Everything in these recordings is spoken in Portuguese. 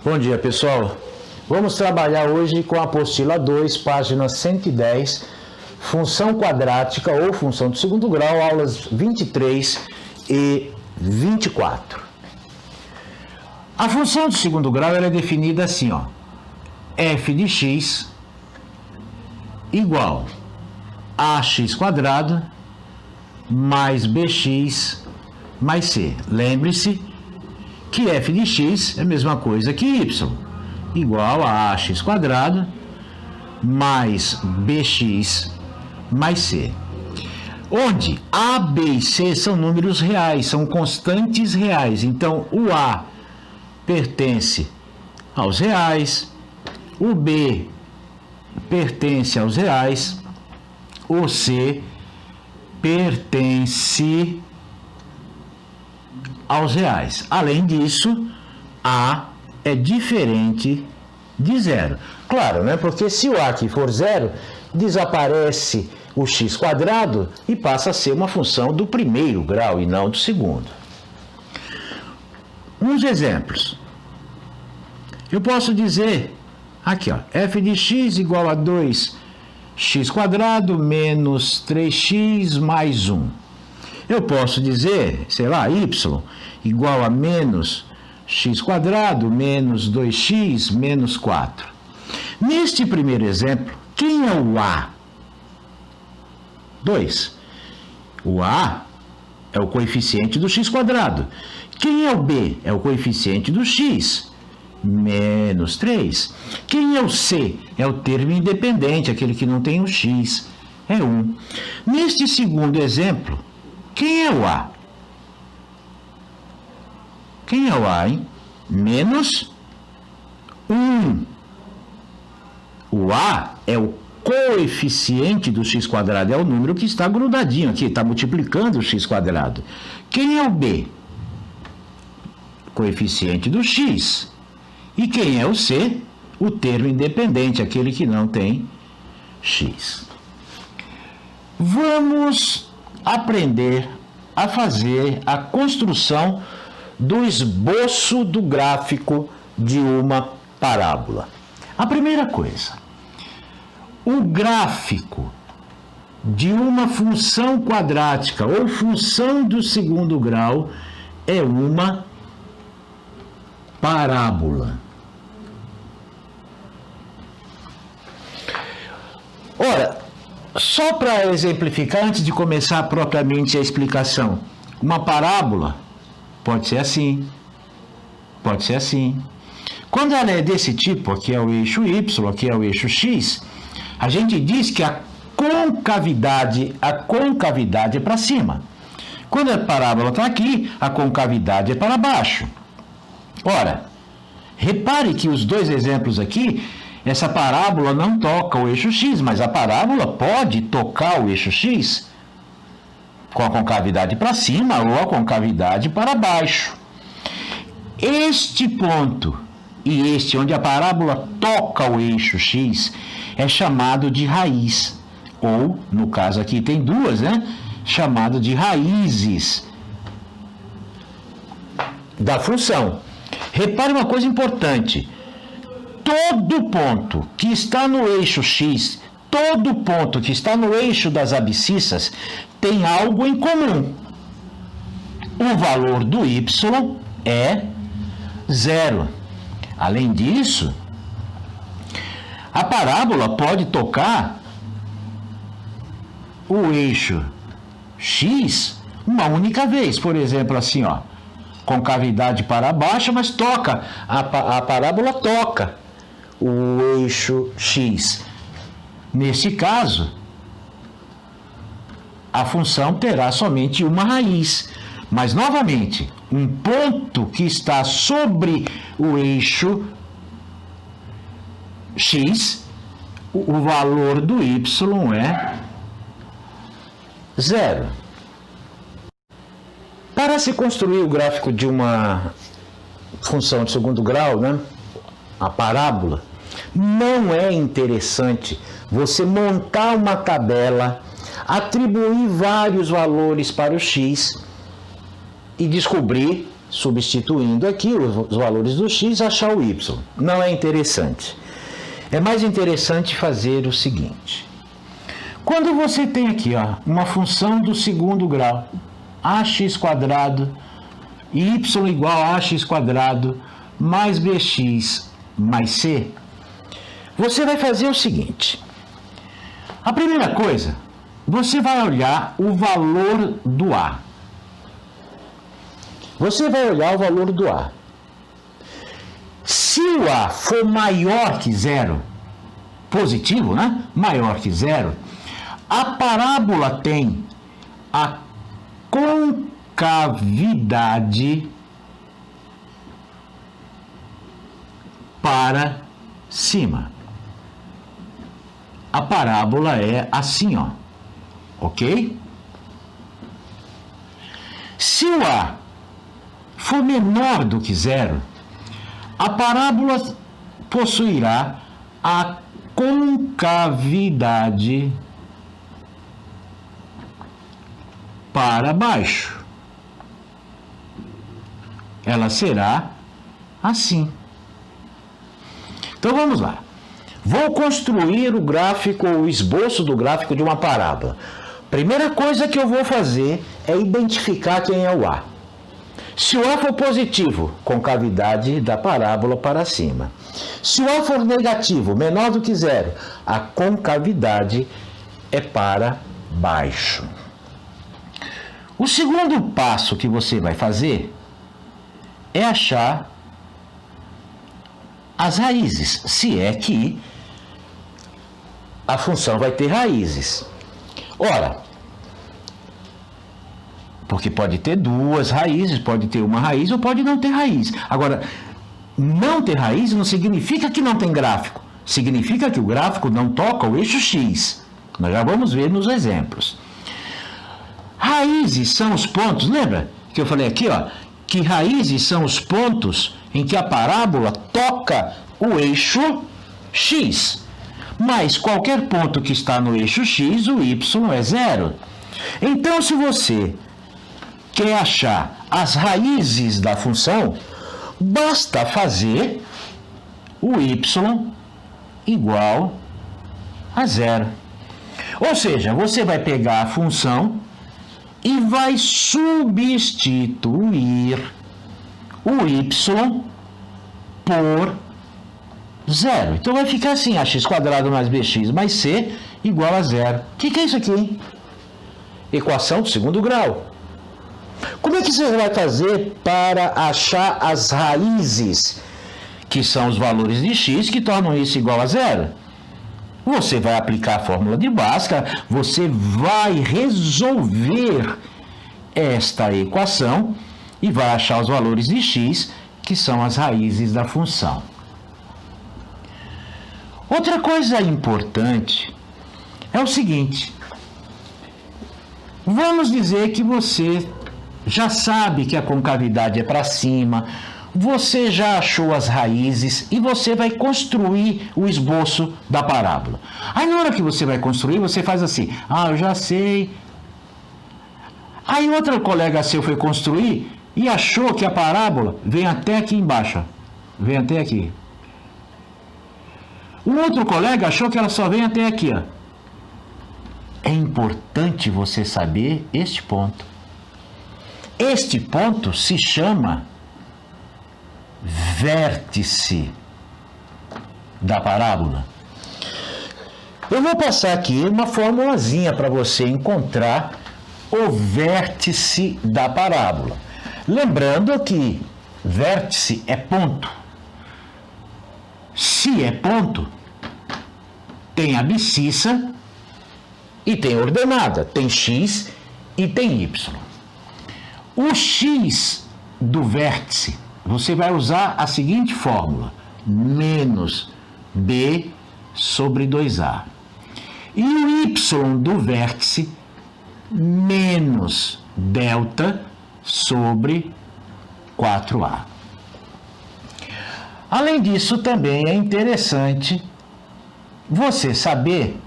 Bom dia, pessoal. Vamos trabalhar hoje com a apostila 2, página 110, função quadrática ou função de segundo grau, aulas 23 e 24. A função de segundo grau ela é definida assim, ó, f de x igual a ax quadrado mais bx mais c. Lembre-se que f de x é a mesma coisa que y, igual a ax quadrado mais bx mais c. Onde a, b e c são números reais, são constantes reais. Então, o a pertence aos reais, o b pertence aos reais, o c pertence aos reais. Além disso, a é diferente de zero. Claro, né? Porque se o a aqui for zero, desaparece o x quadrado e passa a ser uma função do primeiro grau e não do segundo. Uns exemplos. Eu posso dizer aqui, ó, f de x igual a 2x quadrado menos 3x mais 1. Eu posso dizer, sei lá, y igual a menos x quadrado menos 2x menos 4. Neste primeiro exemplo, quem é o a? 2. O a é o coeficiente do x quadrado. Quem é o b? É o coeficiente do x, menos 3. Quem é o c? É o termo independente, aquele que não tem o x, é 1. Neste segundo exemplo, quem é o a? Quem é o a, hein? Menos 1. O a é o coeficiente do x quadrado, é o número que está grudadinho aqui, está multiplicando o x quadrado. Quem é o b? Coeficiente do x. E quem é o c? O termo independente, aquele que não tem x. Vamos aprender a fazer a construção do esboço do gráfico de uma parábola. A primeira coisa, o gráfico de uma função quadrática ou função do segundo grau é uma parábola. Ora, só para exemplificar, antes de começar propriamente a explicação, uma parábola pode ser assim, pode ser assim. Quando ela é desse tipo, aqui é o eixo y, aqui é o eixo x, a gente diz que a concavidade é para cima. Quando a parábola está aqui, a concavidade é para baixo. Ora, repare que os dois exemplos aqui, essa parábola não toca o eixo x, mas a parábola pode tocar o eixo x com a concavidade para cima ou a concavidade para baixo. Este ponto e este onde a parábola toca o eixo x é chamado de raiz, ou, no caso aqui tem duas, né? Chamado de raízes da função. Repare uma coisa importante. Todo ponto que está no eixo x, todo ponto que está no eixo das abscissas tem algo em comum. O valor do y é 0. Além disso, a parábola pode tocar o eixo x uma única vez. Por exemplo, assim, ó, concavidade para baixo, mas toca, a parábola toca o eixo x. Nesse caso, a função terá somente uma raiz. Mas, novamente, um ponto que está sobre o eixo x, o valor do y é 0. Para se construir o gráfico de uma função de segundo grau, né, a parábola, não é interessante você montar uma tabela, atribuir vários valores para o x e descobrir substituindo aqui os valores do x, achar o y. Não é interessante. É mais interessante fazer o seguinte. Quando você tem aqui uma função do segundo grau, ax² y igual a ax² mais bx mais c, você vai fazer o seguinte. A primeira coisa, você vai olhar o valor do a. Você vai olhar o valor do a. Se o a for maior que zero, positivo, né? Maior que zero, a parábola tem a concavidade para cima. A parábola é assim, ok? Se o a for menor do que zero, a parábola possuirá a concavidade para baixo. Ela será assim. Então vamos lá. Vou construir o gráfico, o esboço do gráfico de uma parábola. Primeira coisa que eu vou fazer é identificar quem é o a. Se o a for positivo, concavidade da parábola para cima. Se o a for negativo, menor do que zero, a concavidade é para baixo. O segundo passo que você vai fazer é achar as raízes, se é que a função vai ter raízes. Ora, porque pode ter duas raízes, pode ter uma raiz ou pode não ter raiz. Agora, não ter raiz não significa que não tem gráfico. Significa que o gráfico não toca o eixo x. Nós já vamos ver nos exemplos. Raízes são os pontos, lembra que eu falei aqui, que raízes são os pontos em que a parábola toca o eixo x. Mas qualquer ponto que está no eixo x, o y é zero. Então, se você quer achar as raízes da função, basta fazer o y igual a zero. Ou seja, você vai pegar a função e vai substituir o y por zero. Então vai ficar assim, ax² mais bx mais c igual a zero. O que é isso aqui, hein? Equação do segundo grau. Como é que você vai fazer para achar as raízes, que são os valores de x que tornam isso igual a zero? Você vai aplicar a fórmula de Bhaskara, você vai resolver esta equação e vai achar os valores de x, que são as raízes da função. Outra coisa importante é o seguinte. Vamos dizer que você já sabe que a concavidade é para cima, você já achou as raízes e você vai construir o esboço da parábola. Aí na hora que você vai construir, você faz assim, eu já sei. Aí outro colega seu foi construir e achou que a parábola vem até aqui embaixo, vem até aqui. O outro colega achou que ela só vem até aqui, É importante você saber este ponto. Este ponto se chama vértice da parábola. Eu vou passar aqui uma formulazinha para você encontrar o vértice da parábola. Lembrando que vértice é ponto. Se é ponto, tem abscissa e tem ordenada, tem x e tem y. O x do vértice, você vai usar a seguinte fórmula, menos b sobre 2a. E o y do vértice, menos delta sobre 4a. Além disso, também é interessante você saber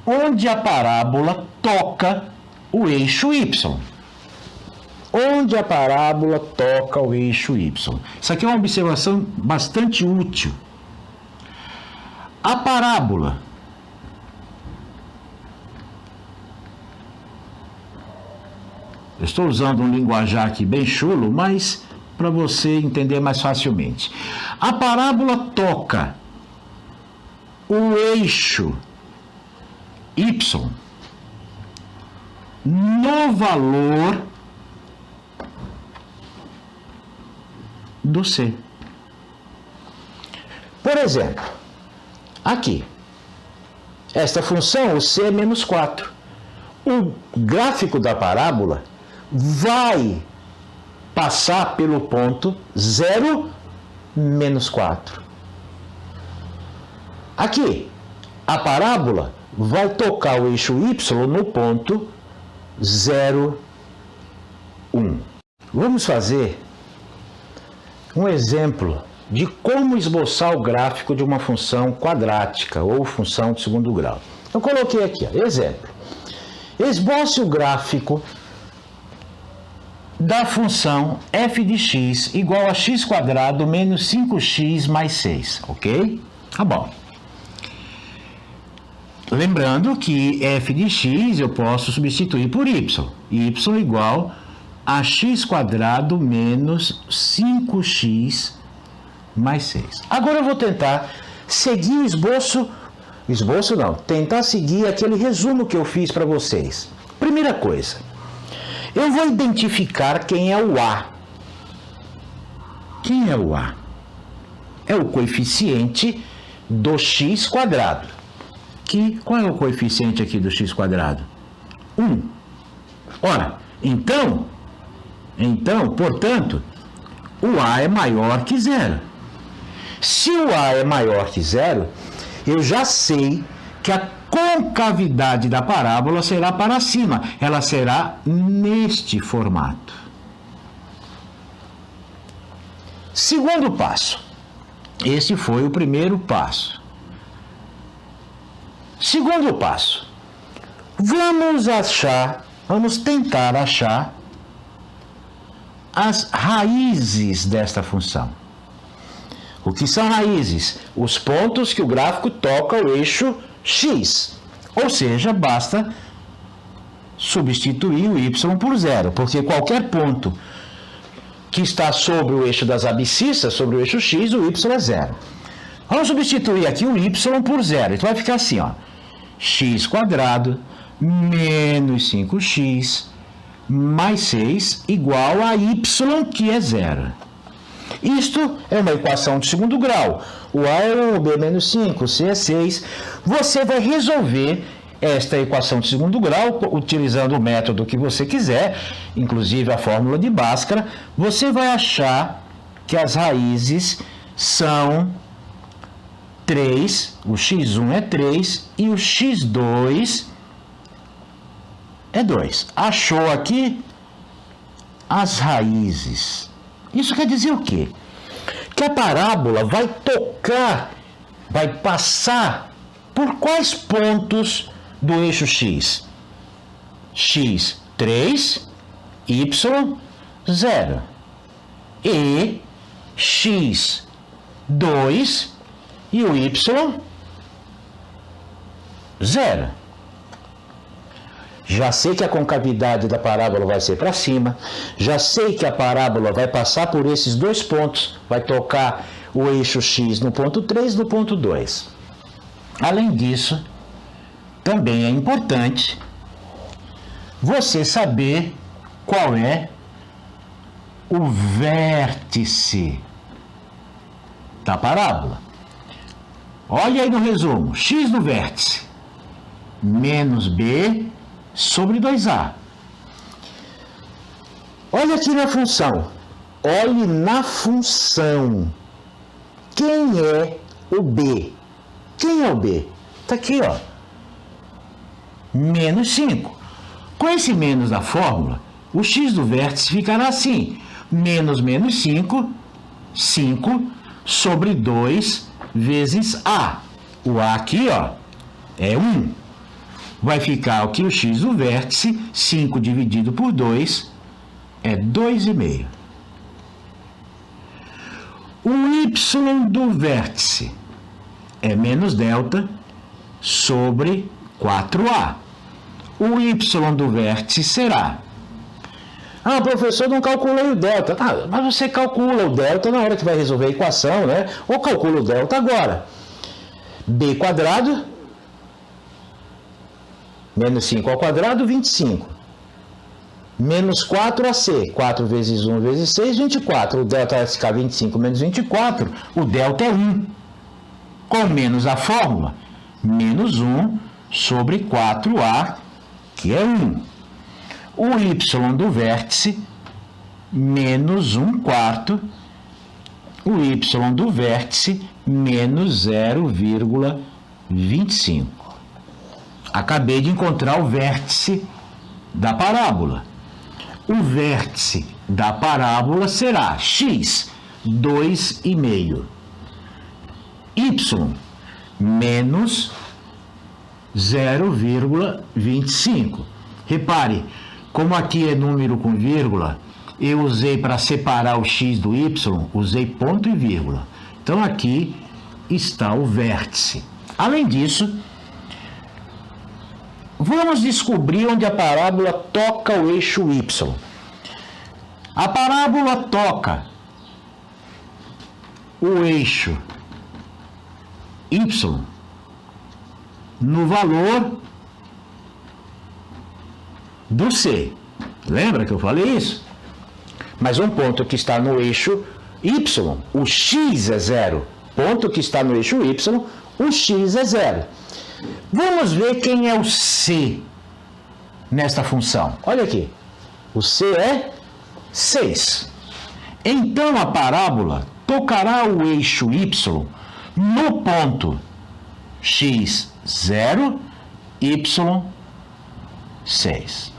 onde a parábola toca o eixo y. onde a parábola toca o eixo Y. Isso aqui é uma observação bastante útil. A parábola eu estou usando um linguajar aqui bem chulo, mas para você entender mais facilmente. A parábola toca o eixo Y no valor do C. Por exemplo, aqui, esta função, o C é menos 4. O gráfico da parábola vai passar pelo ponto 0, menos 4. Aqui, a parábola vai tocar o eixo Y no ponto 0, 1. Vamos fazer um exemplo de como esboçar o gráfico de uma função quadrática ou função de segundo grau. Eu coloquei aqui, ó, exemplo. Esboce o gráfico da função f de x igual a x² menos 5x mais 6, ok? Tá bom. Lembrando que f de x eu posso substituir por y. Y igual a x² menos 5x mais 6. Agora eu vou tentar seguir o esboço. Esboço não, tentar seguir aquele resumo que eu fiz para vocês. Primeira coisa, eu vou identificar quem é o A. Quem é o A? É o coeficiente do x². Qual é o coeficiente aqui do x²? 1. Ora, então, portanto, o A é maior que 0. Se o A é maior que 0, eu já sei que a concavidade da parábola será para cima. Ela será neste formato. Segundo passo. Esse foi o primeiro passo. Segundo passo. Vamos tentar achar as raízes desta função. O que são raízes? Os pontos que o gráfico toca o eixo x. Ou seja, basta substituir o y por 0, porque qualquer ponto que está sobre o eixo das abscissas, sobre o eixo x, o y é 0. Vamos substituir aqui o y por 0. Então vai ficar assim, ó, x² menos 5x mais 6 igual a y, que é 0. Isto é uma equação de segundo grau. O A é 1, o B é menos 5, o C é 6. Você vai resolver esta equação de segundo grau utilizando o método que você quiser, inclusive a fórmula de Bhaskara. Você vai achar que as raízes são 3, o x1 é 3 e o x2 é 2. Achou aqui as raízes. Isso quer dizer o quê? Que a parábola vai tocar, vai passar por quais pontos do eixo x? X, 3, y, 0. E x, 2 e o y, 0. Já sei que a concavidade da parábola vai ser para cima, já sei que a parábola vai passar por esses dois pontos, vai tocar o eixo x no ponto 3 e no ponto 2. Além disso, também é importante você saber qual é o vértice da parábola. Olha aí no resumo, x no vértice, menos b sobre 2a. Olha aqui na função. Olhe na função. Quem é o B? Quem é o B? Está aqui, ó. Menos 5. Com esse menos da fórmula, o x do vértice ficará assim. Menos 5, 5 sobre 2 vezes a. O a aqui, ó, é 1. Vai ficar aqui o x do vértice, 5 dividido por 2 é 2,5. O y do vértice é menos delta sobre 4a. O y do vértice será... Ah, professor, não calculei o delta. Ah, mas você calcula o delta na hora que vai resolver a equação, né? Ou calcula o delta agora. B quadrado, menos 5 ao quadrado, 25. Menos 4ac. 4 vezes 1 vezes 6, 24. O delta vai ficar 25 menos 24. O delta é 1. Com menos a fórmula, menos 1 sobre 4a, que é 1. O y do vértice, menos 1/4. O y do vértice, menos 0,25. Acabei de encontrar o vértice da parábola. O vértice da parábola será x, 2,5. Y, menos 0,25. Repare, como aqui é número com vírgula, eu usei para separar o x do y, usei ponto e vírgula. Então aqui está o vértice. Além disso, vamos descobrir onde a parábola toca o eixo y. A parábola toca o eixo y no valor do C. Lembra que eu falei isso? Mas um ponto que está no eixo y, o x é 0. Ponto que está no eixo y, o x é 0. Vamos ver quem é o C nesta função. Olha aqui. O C é 6. Então a parábola tocará o eixo y no ponto x, 0, y, 6.